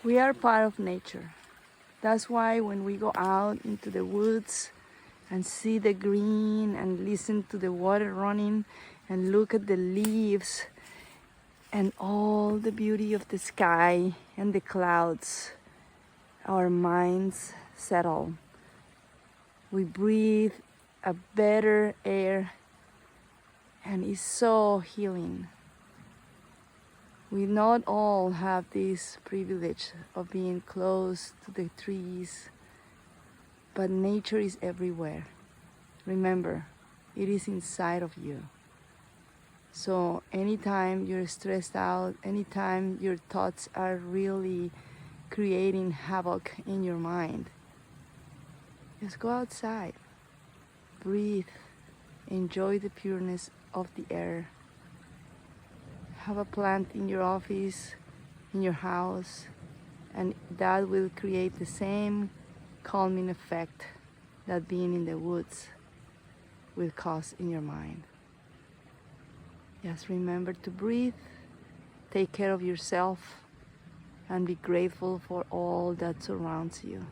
We are part of nature. That's why when we go out into the woods and see the green and listen to the water running and look at the leaves and all the beauty of the sky and the clouds, our minds settle. We breathe a better air and it's so healing. We not all have this privilege of being close to the trees, but nature is everywhere. Remember, it is inside of you. So anytime you're stressed out, anytime your thoughts are really creating havoc in your mind, just go outside, breathe, enjoy the pureness of the air. Have a plant in your office, in your house, and that will create the same calming effect that being in the woods will cause in your mind. Just remember to breathe, take care of yourself, and be grateful for all that surrounds you.